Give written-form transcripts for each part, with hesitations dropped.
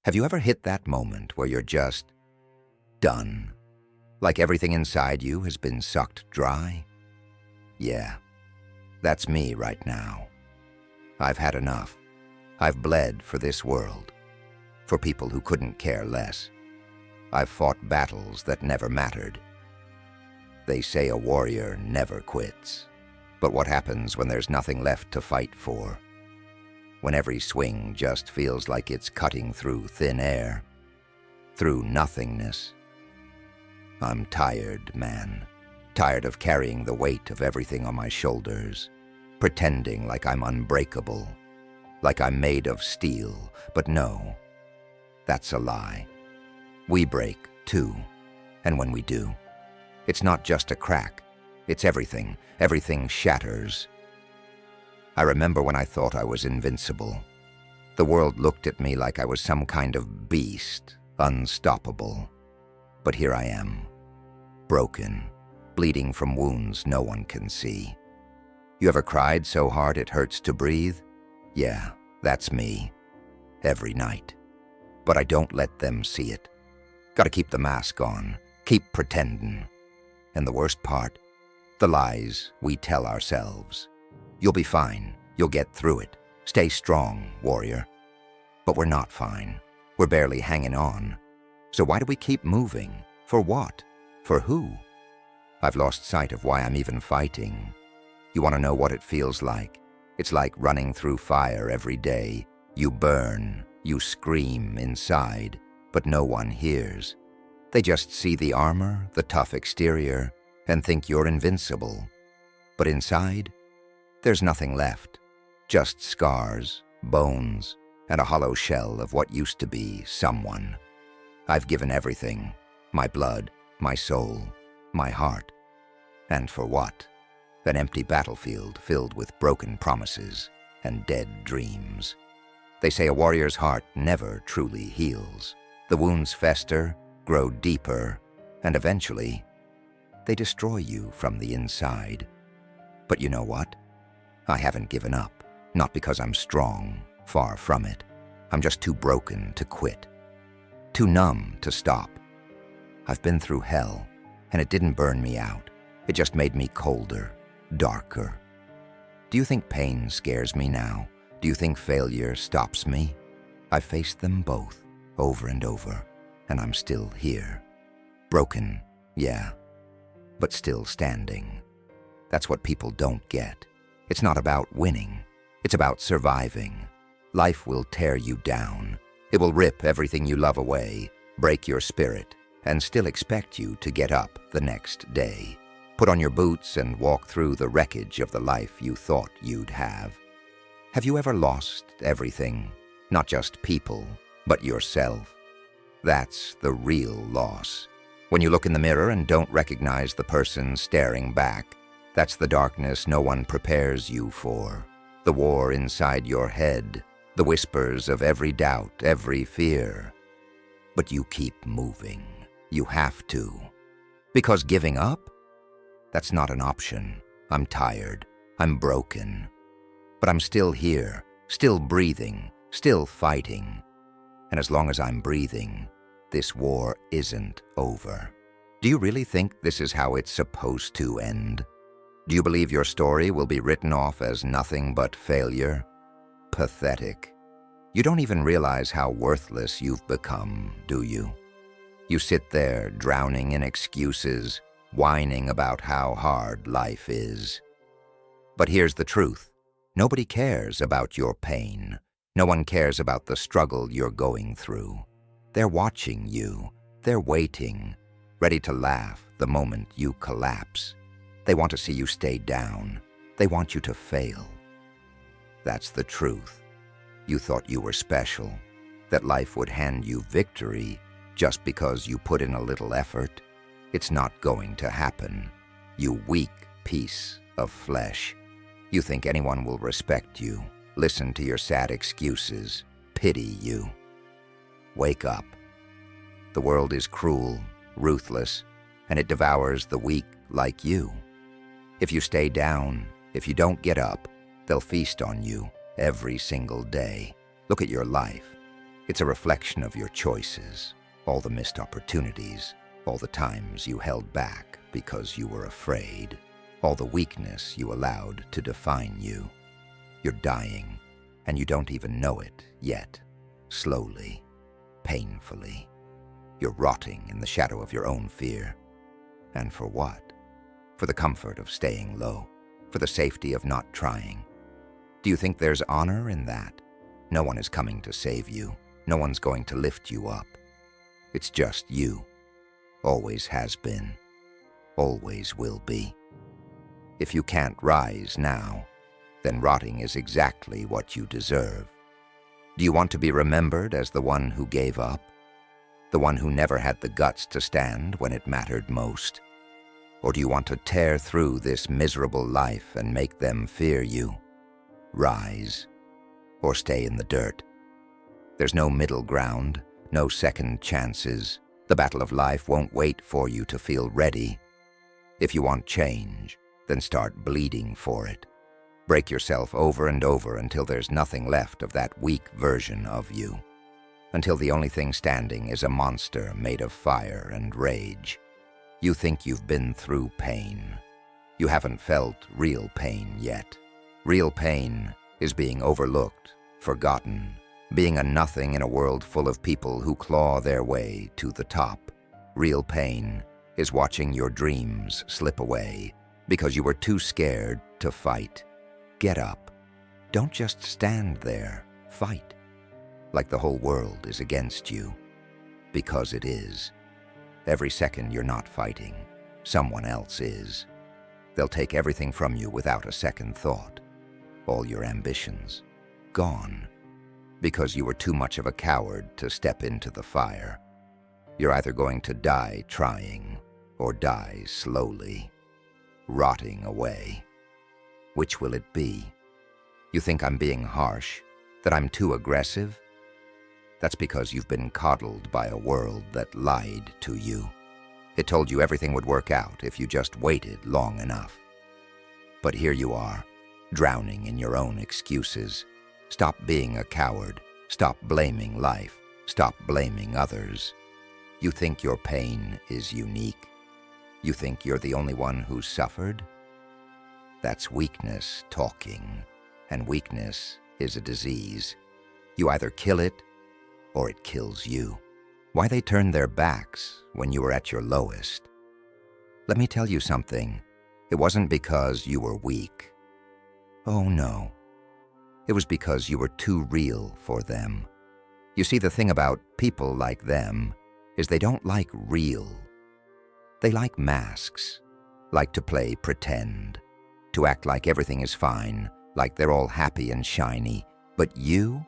Have you ever hit that moment where you're just done? Like everything inside you has been sucked dry? Yeah, that's me right now. I've had enough. I've bled for this world, for people who couldn't care less. I've fought battles that never mattered. They say a warrior never quits. But what happens when there's nothing left to fight for? When every swing just feels like it's cutting through thin air, through nothingness? I'm tired, man. Tired of carrying the weight of everything on my shoulders, pretending like I'm unbreakable, like I'm made of steel. But no, that's a lie. We break, too. And when we do, it's not just a crack. It's everything. Everything shatters. I remember when I thought I was invincible. The world looked at me like I was some kind of beast, unstoppable. But here I am, broken, bleeding from wounds no one can see. You ever cried so hard it hurts to breathe? Yeah, that's me. Every night. But I don't let them see it. Gotta keep the mask on, keep pretending. And the worst part, the lies we tell ourselves. You'll be fine. You'll get through it. Stay strong, warrior. But we're not fine. We're barely hanging on. So why do we keep moving? For what? For who? I've lost sight of why I'm even fighting. You want to know what it feels like? It's like running through fire every day. You burn, you scream inside, but no one hears. They just see the armor, the tough exterior, and think you're invincible. But inside, there's nothing left. Just scars, bones, and a hollow shell of what used to be someone. I've given everything. My blood, my soul, my heart. And for what? An empty battlefield filled with broken promises and dead dreams. They say a warrior's heart never truly heals. The wounds fester, grow deeper, and eventually, they destroy you from the inside. But you know what? I haven't given up. Not because I'm strong, far from it. I'm just too broken to quit. Too numb to stop. I've been through hell, and it didn't burn me out. It just made me colder, darker. Do you think pain scares me now? Do you think failure stops me? I've faced them both, over and over, and I'm still here. Broken, yeah, but still standing. That's what people don't get. It's not about winning. It's about surviving. Life will tear you down. It will rip everything you love away, break your spirit, and still expect you to get up the next day. Put on your boots and walk through the wreckage of the life you thought you'd have. Have you ever lost everything? Not just people, but yourself. That's the real loss. When you look in the mirror and don't recognize the person staring back, that's the darkness no one prepares you for. The war inside your head, the whispers of every doubt, every fear. But you keep moving. You have to. Because giving up? That's not an option. I'm tired. I'm broken. But I'm still here, still breathing, still fighting. And as long as I'm breathing, this war isn't over. Do you really think this is how it's supposed to end? Do you believe your story will be written off as nothing but failure? Pathetic. You don't even realize how worthless you've become, do you? You sit there drowning in excuses, whining about how hard life is. But here's the truth. Nobody cares about your pain. No one cares about the struggle you're going through. They're watching you. They're waiting, ready to laugh the moment you collapse. They want to see you stay down. They want you to fail. That's the truth. You thought you were special, that life would hand you victory just because you put in a little effort. It's not going to happen. You weak piece of flesh. You think anyone will respect you, listen to your sad excuses, pity you. Wake up. The world is cruel, ruthless, and it devours the weak like you. If you stay down, if you don't get up, they'll feast on you every single day. Look at your life. It's a reflection of your choices, all the missed opportunities, all the times you held back because you were afraid, all the weakness you allowed to define you. You're dying, and you don't even know it yet. Slowly, painfully. You're rotting in the shadow of your own fear. And for what? For the comfort of staying low, for the safety of not trying. Do you think there's honor in that? No one is coming to save you. No one's going to lift you up. It's just you. Always has been. Always will be. If you can't rise now, then rotting is exactly what you deserve. Do you want to be remembered as the one who gave up? The one who never had the guts to stand when it mattered most? Or do you want to tear through this miserable life and make them fear you? Rise, or stay in the dirt. There's no middle ground, no second chances. The battle of life won't wait for you to feel ready. If you want change, then start bleeding for it. Break yourself over and over until there's nothing left of that weak version of you. Until the only thing standing is a monster made of fire and rage. You think you've been through pain. You haven't felt real pain yet. Real pain is being overlooked, forgotten, being a nothing in a world full of people who claw their way to the top. Real pain is watching your dreams slip away because you were too scared to fight. Get up. Don't just stand there. Fight. Like the whole world is against you. Because it is. Every second you're not fighting, someone else is. They'll take everything from you without a second thought. All your ambitions. Gone. Because you were too much of a coward to step into the fire. You're either going to die trying, or die slowly, rotting away. Which will it be? You think I'm being harsh? That I'm too aggressive? That's because you've been coddled by a world that lied to you. It told you everything would work out if you just waited long enough. But here you are, drowning in your own excuses. Stop being a coward. Stop blaming life. Stop blaming others. You think your pain is unique? You think you're the only one who's suffered? That's weakness talking, and weakness is a disease. You either kill it, or it kills you. Why they turned their backs when you were at your lowest? Let me tell you something. It wasn't because you were weak. Oh no. It was because you were too real for them. You see, the thing about people like them is they don't like real. They like masks, like to play pretend, to act like everything is fine, like they're all happy and shiny. But you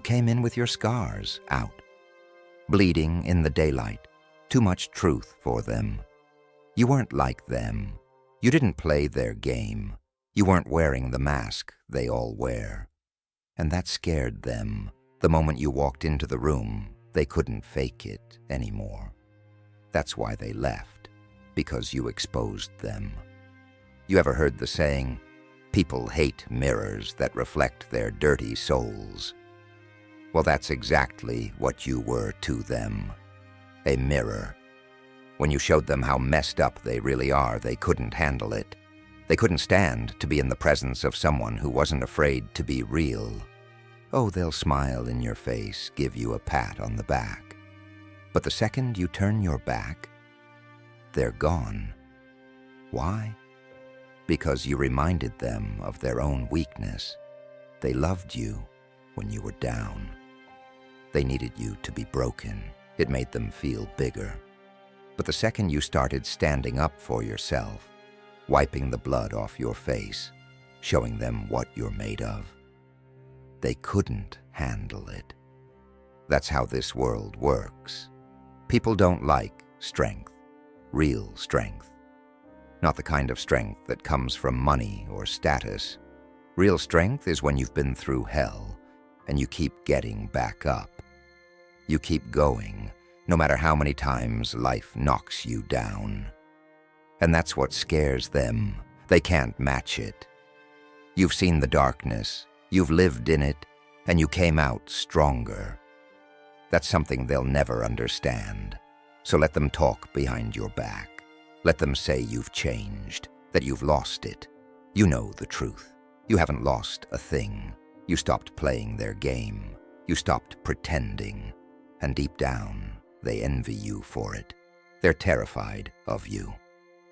came in with your scars out, bleeding in the daylight, too much truth for them. You weren't like them. You didn't play their game. You weren't wearing the mask they all wear. And that scared them. The moment you walked into the room, they couldn't fake it anymore. That's why they left, because you exposed them. You ever heard the saying, people hate mirrors that reflect their dirty souls? Well, that's exactly what you were to them. A mirror. When you showed them how messed up they really are, they couldn't handle it. They couldn't stand to be in the presence of someone who wasn't afraid to be real. Oh, they'll smile in your face, give you a pat on the back. But the second you turn your back, they're gone. Why? Because you reminded them of their own weakness. They loved you when you were down. They needed you to be broken. It made them feel bigger. But the second you started standing up for yourself, wiping the blood off your face, showing them what you're made of, they couldn't handle it. That's how this world works. People don't like strength, real strength. Not the kind of strength that comes from money or status. Real strength is when you've been through hell and you keep getting back up. You keep going, no matter how many times life knocks you down. And that's what scares them. They can't match it. You've seen the darkness, you've lived in it, and you came out stronger. That's something they'll never understand. So let them talk behind your back. Let them say you've changed, that you've lost it. You know the truth. You haven't lost a thing. You stopped playing their game. You stopped pretending. And deep down, they envy you for it. They're terrified of you.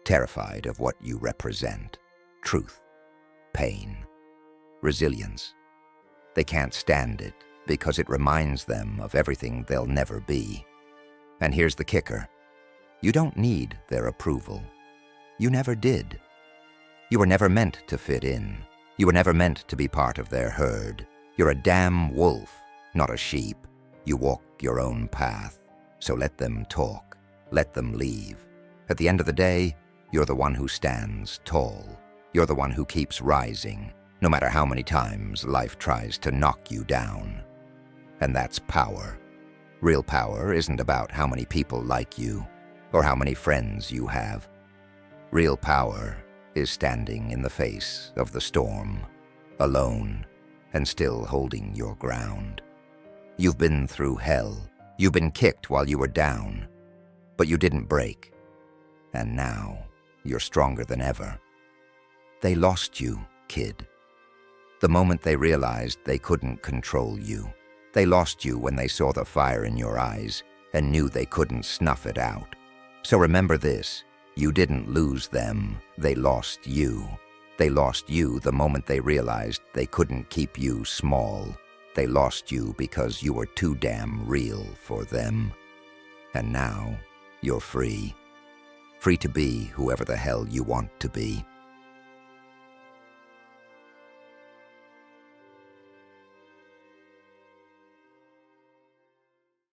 Terrified of what you represent. Truth. Pain. Resilience. They can't stand it because it reminds them of everything they'll never be. And here's the kicker. You don't need their approval. You never did. You were never meant to fit in. You were never meant to be part of their herd. You're a damn wolf, not a sheep. You walk your own path. So let them talk. Let them leave. At the end of the day, you're the one who stands tall. You're the one who keeps rising, no matter how many times life tries to knock you down. And that's power. Real power isn't about how many people like you or how many friends you have. Real power is standing in the face of the storm, alone, and still holding your ground. You've been through hell. You've been kicked while you were down, but you didn't break. And now you're stronger than ever. They lost you, kid. The moment they realized they couldn't control you. They lost you when they saw the fire in your eyes and knew they couldn't snuff it out. So remember this, you didn't lose them, they lost you. They lost you the moment they realized they couldn't keep you small. They lost you because you were too damn real for them. And now, you're free. Free to be whoever the hell you want to be.